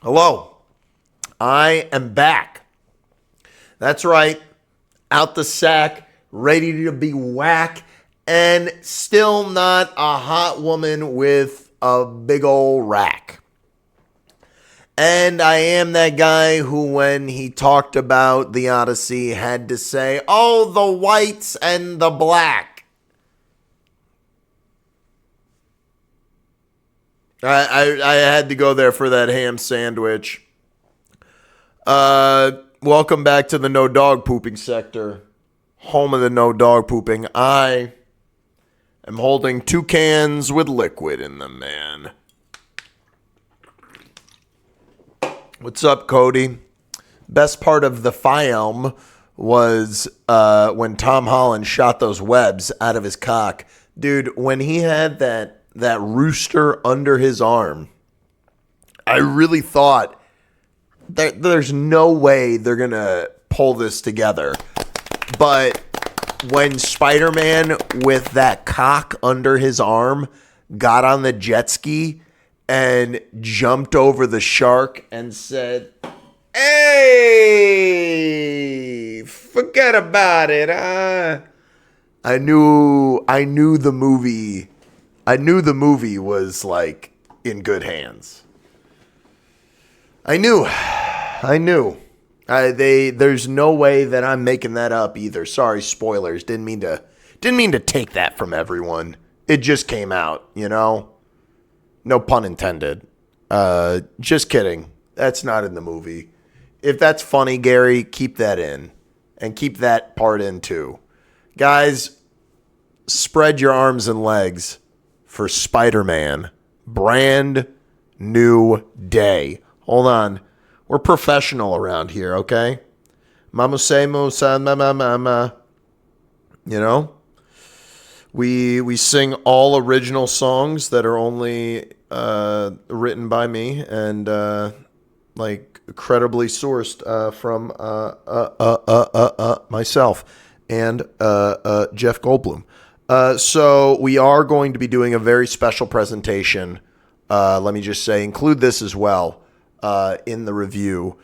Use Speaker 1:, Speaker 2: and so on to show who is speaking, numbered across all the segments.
Speaker 1: Hello, I am back. That's right, out the sack, ready to be whack, and still not a hot woman with a big old rack. And I am that guy who, when he talked about the Odyssey, had to say, oh, the whites and the black. I had to go there for that ham sandwich. Welcome back to the no dog pooping sector, home of the no dog pooping. I am holding 2 cans with liquid in them, man. What's up, Cody? Best part of the film was when Tom Holland shot those webs out of his cock. Dude, when he had that rooster under his arm, I really thought there's no way they're going to pull this together. But when Spider-Man with that cock under his arm got on the jet ski and jumped over the shark and said, hey, forget about it. I knew the movie was like in good hands. I knew. There's no way that I'm making that up either. Sorry, spoilers. Didn't mean to take that from everyone. It just came out, you know? No pun intended. Just kidding. That's not in the movie. If that's funny, Gary, keep that in. And keep that part in too. Guys, spread your arms and legs for Spider-Man. Brand new day. Hold on. We're professional around here, okay? Mamusemo san mama. You know? We sing all original songs that are only written by me and like credibly sourced from myself and Jeff Goldblum. So we are going to be doing a very special presentation. Let me just say, include this as well in the review.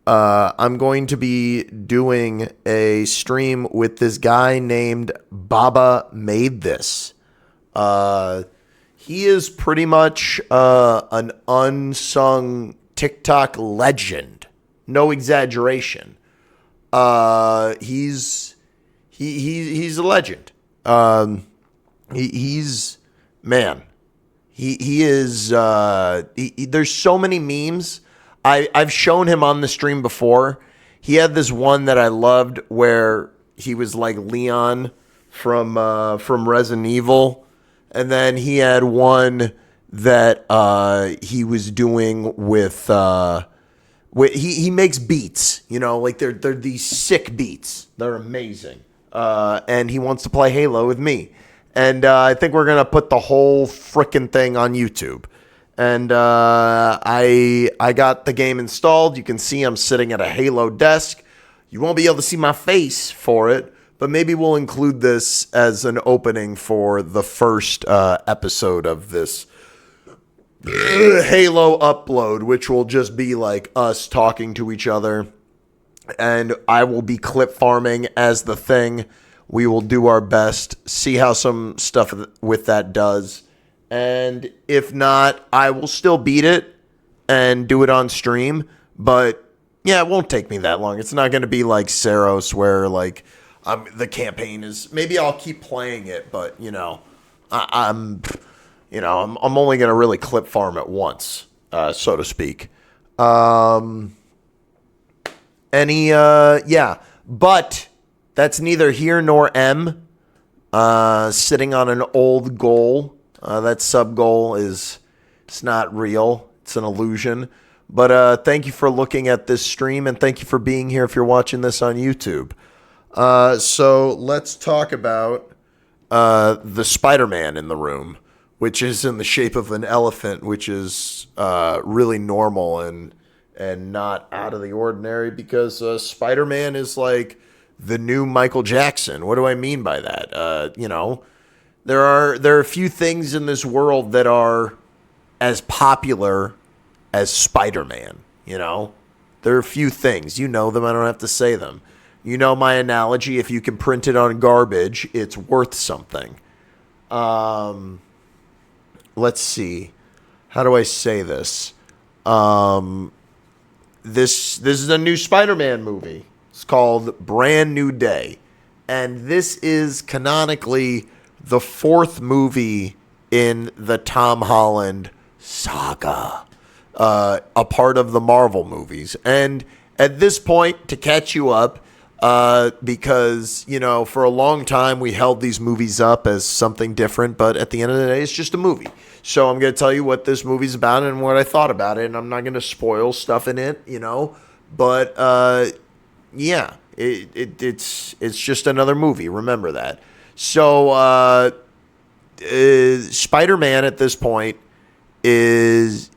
Speaker 1: I'm going to be doing a stream with this guy named Baba Made This. He is pretty much an unsung TikTok legend. No exaggeration. He's a legend. He is. There's so many memes. I've shown him on the stream before. He had this one that I loved where he was like Leon from Resident Evil, and then he had one that he was doing with he makes beats, you know, like they're these sick beats. They're amazing, and he wants to play Halo with me, and I think we're gonna put the whole frickin' thing on YouTube. And I got the game installed. You can see I'm sitting at a Halo desk. You won't be able to see my face for it, but maybe we'll include this as an opening for the first episode of this Halo upload, which will just be like us talking to each other. And I will be clip farming as the thing. We will do our best, see how some stuff with that does. And if not, I will still beat it and do it on stream. But yeah, it won't take me that long. It's not going to be like Saros where like the campaign is. Maybe I'll keep playing it, but you know, I'm only going to really clip farm at once, so to speak. But that's neither here nor sitting on an old goal. That sub goal it's not real. It's an illusion. But thank you for looking at this stream, and thank you for being here if you're watching this on YouTube. So let's talk about the Spider-Man in the room, which is in the shape of an elephant, which is really normal and not out of the ordinary because Spider-Man is like the new Michael Jackson. What do I mean by that? There are a few things in this world that are as popular as Spider-Man. You know, there are a few things. You know them. I don't have to say them. You know my analogy. If you can print it on garbage, it's worth something. Let's see. How do I say this? This is a new Spider-Man movie. It's called Brand New Day. And this is canonically the fourth movie in the Tom Holland saga. A part of the Marvel movies. And at this point, to catch you up, because, you know, for a long time we held these movies up as something different, but at the end of the day, it's just a movie. So I'm going to tell you what this movie's about and what I thought about it, and I'm not going to spoil stuff in it, you know, but, yeah, it's just another movie. Remember that. So, Spider-Man at this point is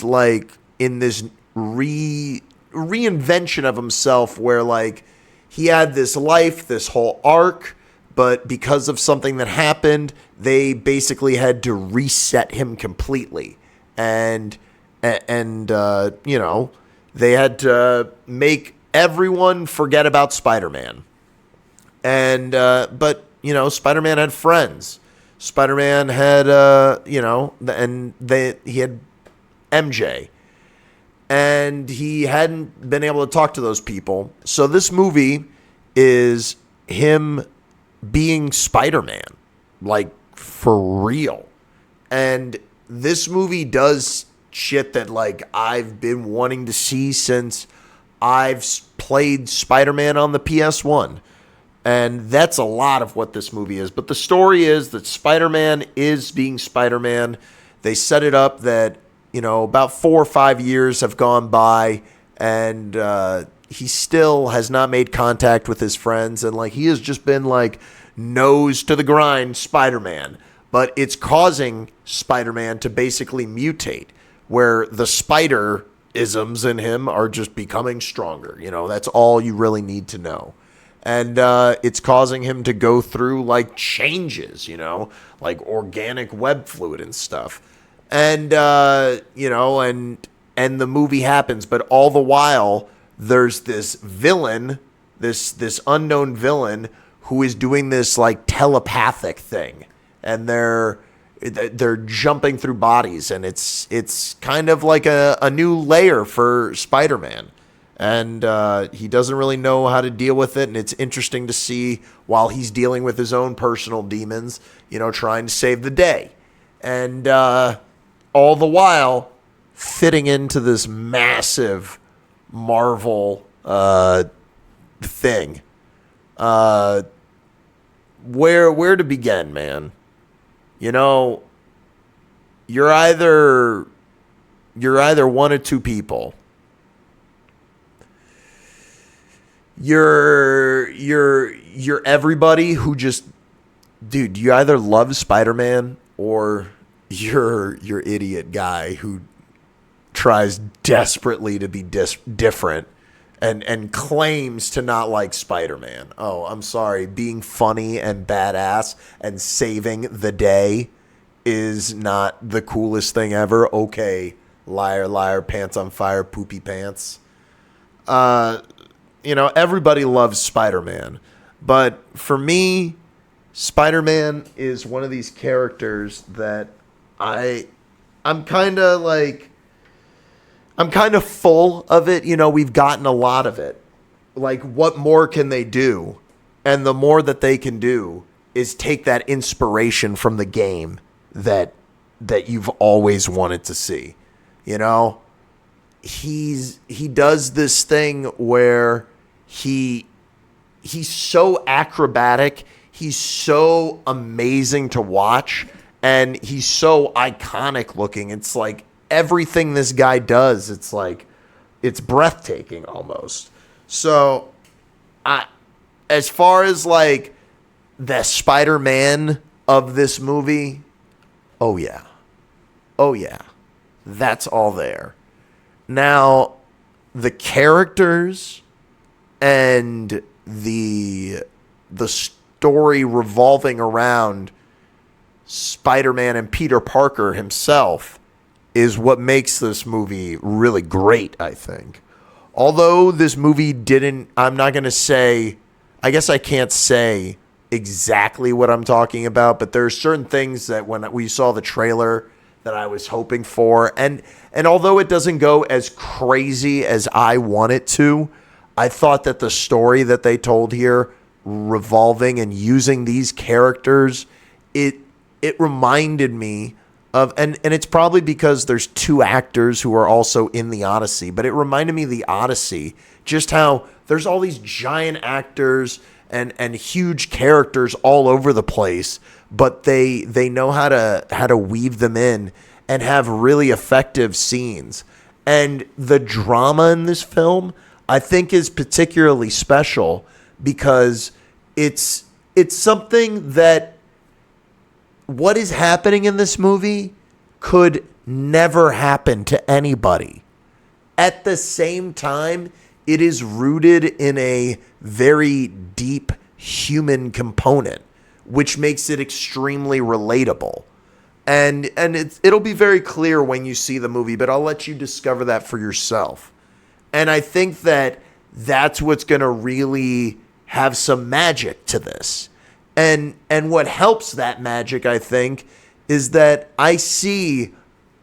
Speaker 1: like in this reinvention of himself where like he had this life, this whole arc, but because of something that happened, they basically had to reset him completely. And you know, they had to make everyone forget about Spider-Man. And but you know, Spider-Man had friends. Spider-Man had you know, and he had MJ. And he hadn't been able to talk to those people. So this movie is him being Spider-Man, like for real. And this movie does shit that like I've been wanting to see since I've played Spider-Man on the PS1. And that's a lot of what this movie is. But the story is that Spider-Man is being Spider-Man. They set it up that, you know, about 4 or 5 years have gone by, and he still has not made contact with his friends. And, like, he has just been, like, nose to the grind Spider-Man. But it's causing Spider-Man to basically mutate, where the spider-isms in him are just becoming stronger. You know, that's all you really need to know. And it's causing him to go through, like, changes, you know, like organic web fluid and stuff. And, you know, and the movie happens. But all the while, there's this villain, this unknown villain who is doing this, like, telepathic thing. And they're jumping through bodies. And it's kind of like a new layer for Spider-Man. And he doesn't really know how to deal with it. And it's interesting to see while he's dealing with his own personal demons, you know, trying to save the day. And all the while fitting into this massive Marvel thing. Where to begin, man? You know, you're either one of two people. You're everybody who just, dude, you either love Spider-Man or you're idiot guy who tries desperately to be different and claims to not like Spider-Man. Oh, I'm sorry. Being funny and badass and saving the day is not the coolest thing ever. Okay, liar, liar, pants on fire, poopy pants. You know, everybody loves Spider-Man. But for me, Spider-Man is one of these characters that I'm kind of full of it. You know, we've gotten a lot of it. Like, what more can they do? And the more that they can do is take that inspiration from the game that you've always wanted to see. You know? He does this thing where he's so acrobatic, he's so amazing to watch, and he's so iconic looking. It's like everything this guy does, it's like it's breathtaking almost. So as far as like the Spider-Man of this movie, oh yeah, that's all there. Now, the characters and the story revolving around Spider-Man and Peter Parker himself is what makes this movie really great, I think. Although this movie didn't, I'm not going to say, I guess I can't say exactly what I'm talking about, but there are certain things that when we saw the trailer that I was hoping for. And although it doesn't go as crazy as I want it to, I thought that the story that they told here, revolving and using these characters, it reminded me of, and it's probably because there's two actors who are also in the Odyssey, but it reminded me of the Odyssey, just how there's all these giant actors and huge characters all over the place, but they know how to weave them in and have really effective scenes. And the drama in this film, I think, is particularly special because it's something that what is happening in this movie could never happen to anybody. At the same time, it is rooted in a very deep human component, which makes it extremely relatable. And it'll be very clear when you see the movie, but I'll let you discover that for yourself. And I think that that's what's going to really have some magic to this. And what helps that magic, I think, is that I see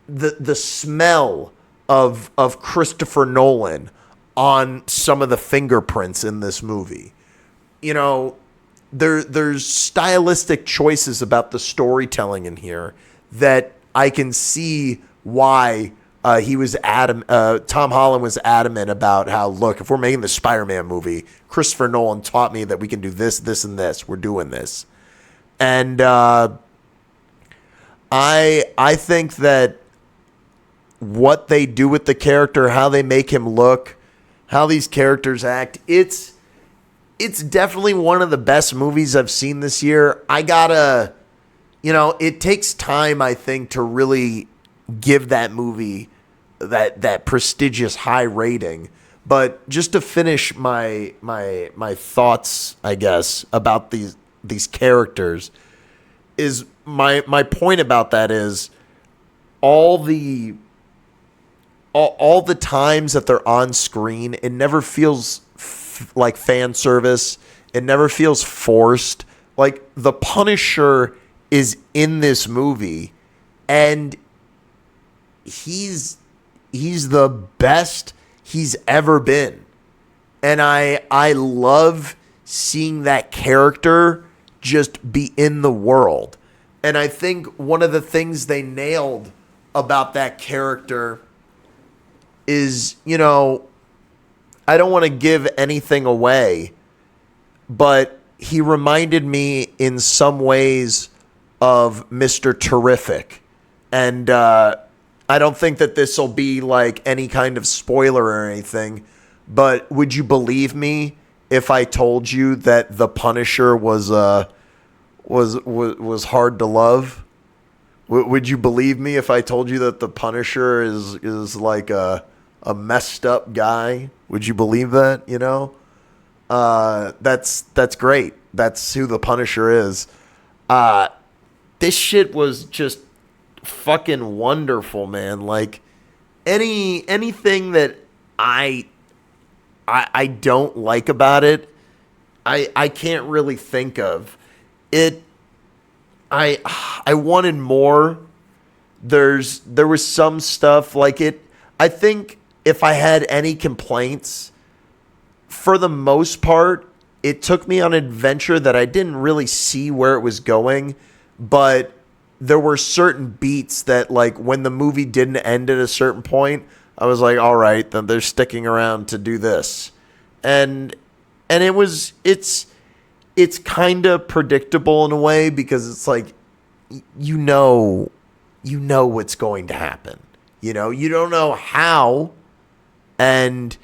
Speaker 1: the smell of Christopher Nolan on some of the fingerprints in this movie. You know, there's stylistic choices about the storytelling in here that I can see why Tom Holland was adamant about how, look, if we're making the Spider-Man movie, Christopher Nolan taught me that we can do this, this, and this. We're doing this. And I think that what they do with the character, how they make him look, how these characters act, it's definitely one of the best movies I've seen this year. It takes time, I think, to really give that movie that prestigious high rating. But just to finish my thoughts, I guess, about these characters, is my point about that is all the times that they're on screen, it never feels like fan service. It never feels forced. Like, the Punisher is in this movie, and he's the best he's ever been. And I love seeing that character just be in the world. And I think one of the things they nailed about that character is, I don't want to give anything away, but he reminded me in some ways of Mr. Terrific. And I don't think that this will be like any kind of spoiler or anything, but would you believe me if I told you that the Punisher was hard to love? Would you believe me if I told you that the Punisher is like a messed up guy? Would you believe that? That's great. That's who the Punisher is. This shit was just fucking wonderful, man. Like, anything that I don't like about it, I can't really think of it. I wanted more. There was some stuff like it. I think if I had any complaints, for the most part, it took me on an adventure that I didn't really see where it was going, but there were certain beats that, like, when the movie didn't end at a certain point, I was like, all right, then they're sticking around to do this. And it's kind of predictable in a way, because it's like, you know what's going to happen. You don't know how, and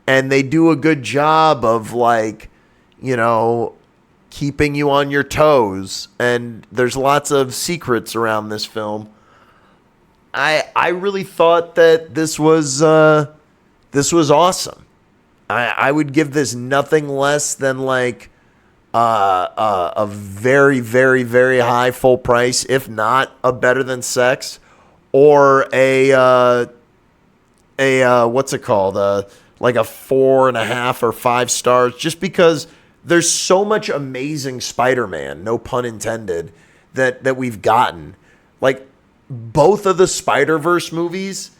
Speaker 1: they do a good job of, like, keeping you on your toes, and there's lots of secrets around this film. I really thought that this was awesome. I would give this nothing less than like a very, very, very high full price, if not a better than Sex, or what's it called? Like a 4.5 or 5 stars, just because there's so much amazing Spider-Man, no pun intended, that we've gotten. Like both of the Spider-Verse movies,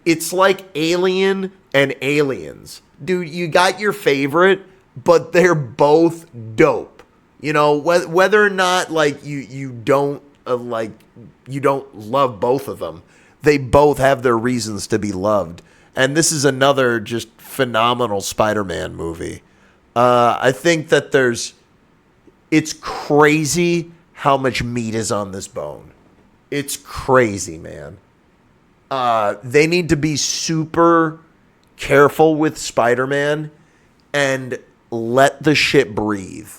Speaker 1: it's like Alien and Aliens. Dude, you got your favorite, but they're both dope. You know, whether or not like you don't love both of them, they both have their reasons to be loved. And this is another just phenomenal Spider-Man movie. I think that it's crazy how much meat is on this bone. It's crazy, man. They need to be super careful with Spider-Man and let the shit breathe.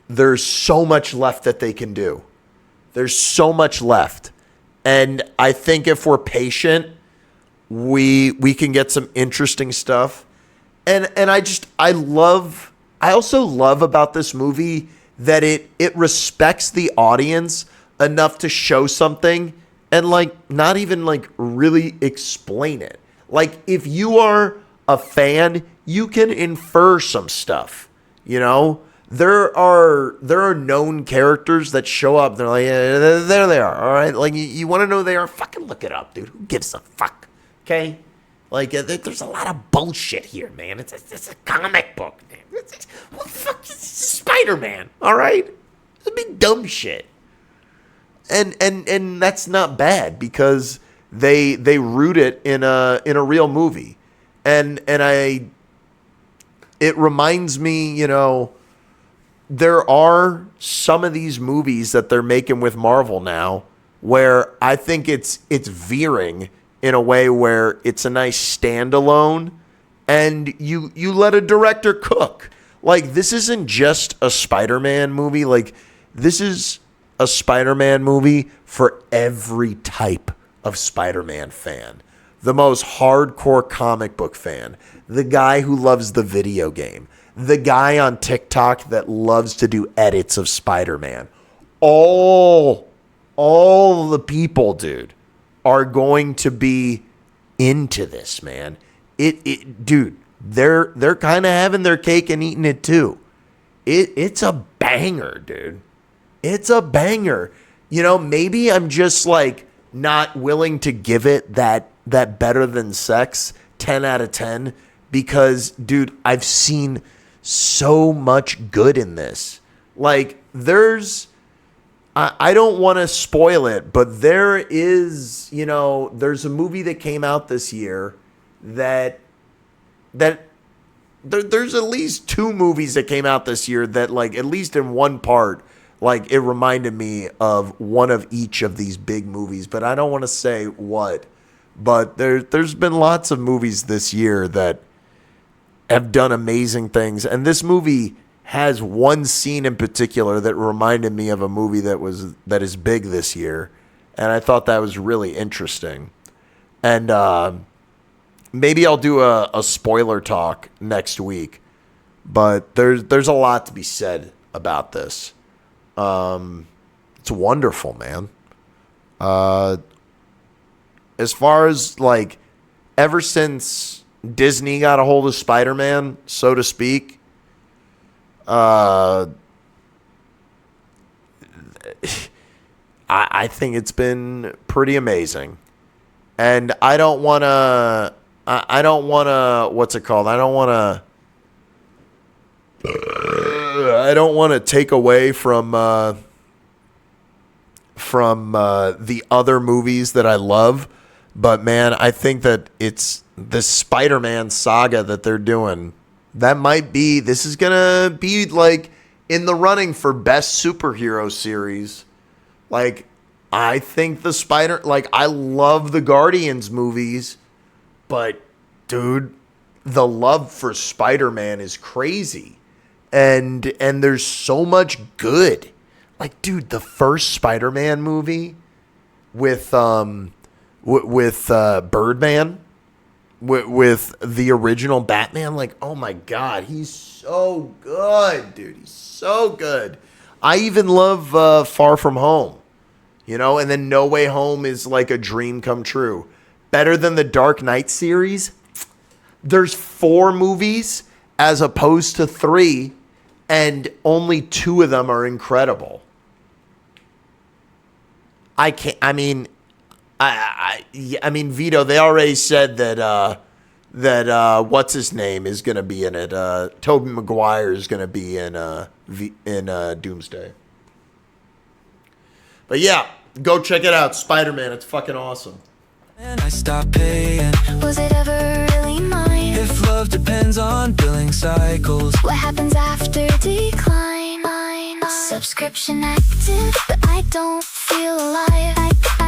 Speaker 1: There's so much left that they can do. There's so much left. And I think if we're patient, we can get some interesting stuff. And I also love about this movie that it respects the audience enough to show something and like not even like really explain it. Like if you are a fan, you can infer some stuff, you know? There are known characters that show up. They're like, yeah, there they are. All right. Like you want to know who they are? Fucking look it up, dude. Who gives a fuck? Okay. Like there's a lot of bullshit here, man. It's a comic book. What the fuck is Spider-Man? All right. It's a big dumb shit. And that's not bad because they root it in a real movie. And it reminds me, you know, there are some of these movies that they're making with Marvel now where I think it's veering in a way where it's a nice standalone and you let a director cook. Like this isn't just a Spider-Man movie. Like this is a Spider-Man movie for every type of Spider-Man fan. The most hardcore comic book fan, the guy who loves the video game, the guy on TikTok that loves to do edits of Spider-Man. All the people, dude, are going to be into this, man. Dude, they're kind of having their cake and eating it too. It's a banger, dude. It's a banger. You know, maybe I'm just like not willing to give it that better than sex 10 out of 10 because, dude, I've seen so much good in this. Like I don't want to spoil it, but there's a movie that came out this year that there's at least 2 movies that came out this year that like at least in one part like it reminded me of one of each of these big movies, but I don't want to say what. But there's been lots of movies this year that have done amazing things. And this movie has one scene in particular that reminded me of a movie that is big this year. And I thought that was really interesting. And maybe I'll do a spoiler talk next week. But there's a lot to be said about this. It's wonderful, man. As far as like ever since Disney got a hold of Spider-Man, so to speak, I think it's been pretty amazing. And I don't want to, what's it called? I don't want to take away from the other movies that I love. But man, I think that it's the Spider-Man saga that they're doing. This is going to be like in the running for best superhero series. Like, I think I love the Guardians movies, but dude, the love for Spider-Man is crazy. And there's so much good. Like, dude, the first Spider-Man movie with Birdman, with the original Batman, like, oh my God, he's so good, dude. He's so good. I even love Far From Home. You know, and then No Way Home is like a dream come true. Better than the Dark Knight series? There's 4 movies as opposed to 3, and only 2 of them are incredible. I mean, Vito, they already said that what's his name is going to be in it. Tobey Maguire is going to be in Doomsday. But yeah, go check it out. Spider-Man, it's fucking awesome.
Speaker 2: And I stopped paying.
Speaker 3: Was it ever really mine?
Speaker 2: If love depends on billing cycles,
Speaker 3: What happens after decline? Subscription active, but I don't feel alive. I